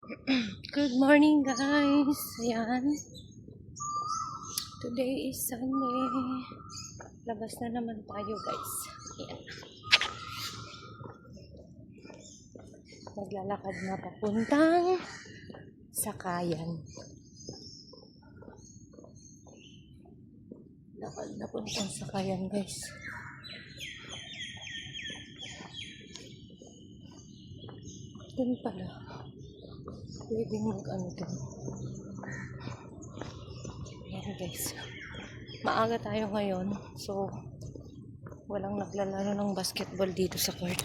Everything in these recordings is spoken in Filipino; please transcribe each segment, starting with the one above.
Good morning guys. Ayan. Today is Sunday. Labas na naman tayo guys. Ayan. Maglalakad na papuntang Sakayan. Lakad na papuntang Sakayan guys. Doon pala. Pwedeng mag-ano doon. Ayan guys. Maaga tayo ngayon. So, walang naglalaro ng basketball dito sa court.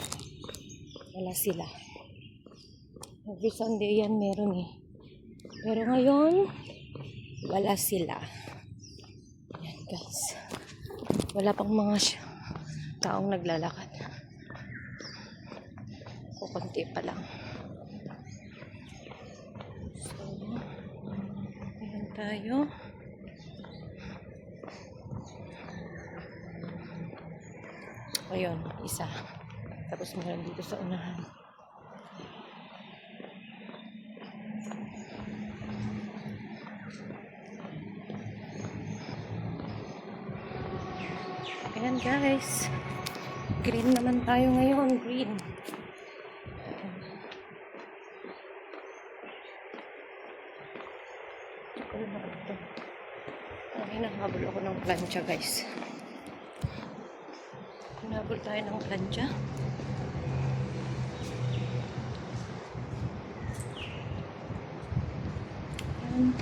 Wala sila. Every Sunday yan meron eh. Pero ngayon, wala sila. Ayan guys. Wala pang mga taong naglalakad. Kukunti pa lang. So, ayan tayo. Ayun, isa. Tapos meron dito sa unahan. Ayan guys. Green naman tayo ngayon. Green. Ay, nakahabol ako ng plancha guys. Nakahabol tayo ng plancha. Ayan.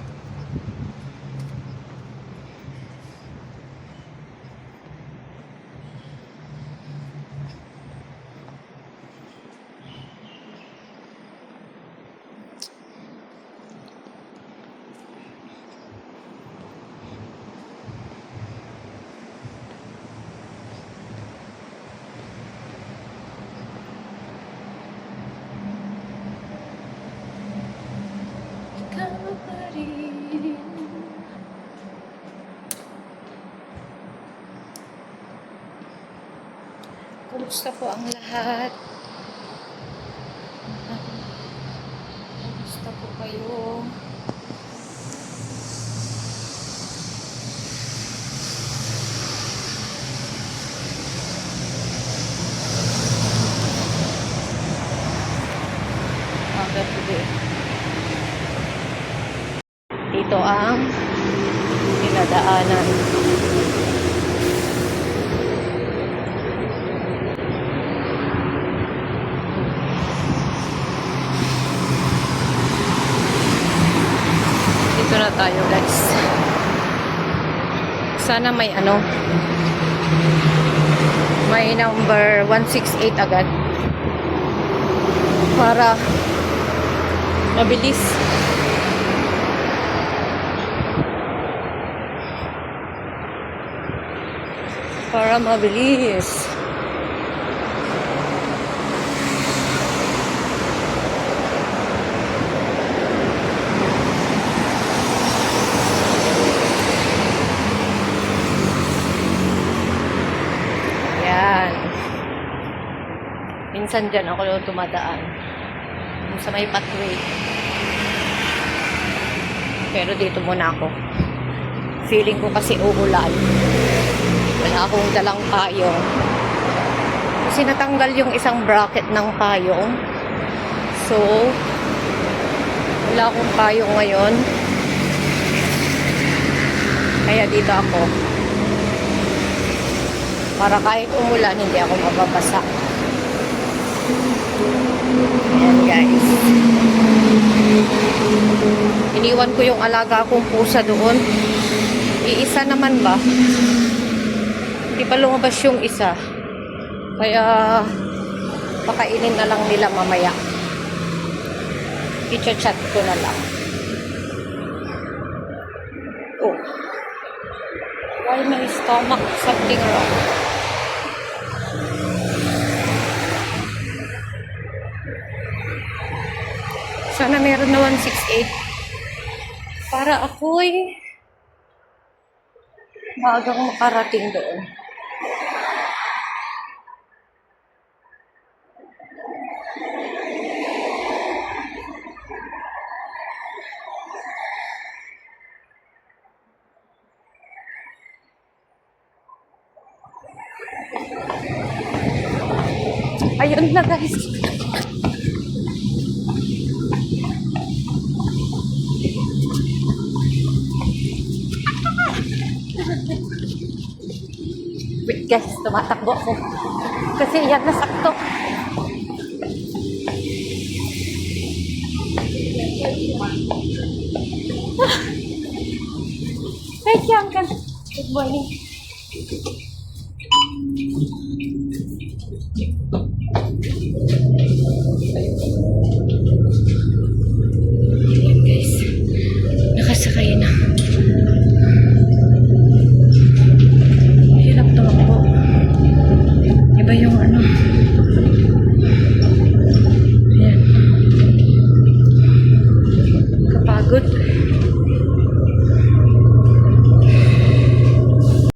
Kumusta po ang lahat? Kumusta po kayo? Today. Dito ang dinadaanan. Dito na tayo guys. Sana may may number 168 agad para mabilis. Para mabilis. Yan. Minsan dyan ako tumadaan. Sa may pathway. Pero dito muna ako. Feeling ko kasi uulan. Wala akong dalang payong. Kasi natanggal yung isang bracket ng payong. So, wala akong payong ngayon. Kaya dito ako. Para kahit umulan, hindi ako mababasa. Ayan guys. Iniwan ko yung alaga kong pusa doon. Iisa naman ba? Hindi pa lumabas yung isa. Kaya pakainin na lang nila mamaya. I-chat ko na lang. Oh. Why my stomach? Something wrong. Sana meron na 168 para ako'y maagang makarating doon. Ayun na guys. Wait guys, tumatakbo ako. Kasi yan nasakto. Wait yan ka. Good morning. Ayan guys. Nakasakay na. Hirap tumakbo. Iba yung ano. Ayan. Kapagod.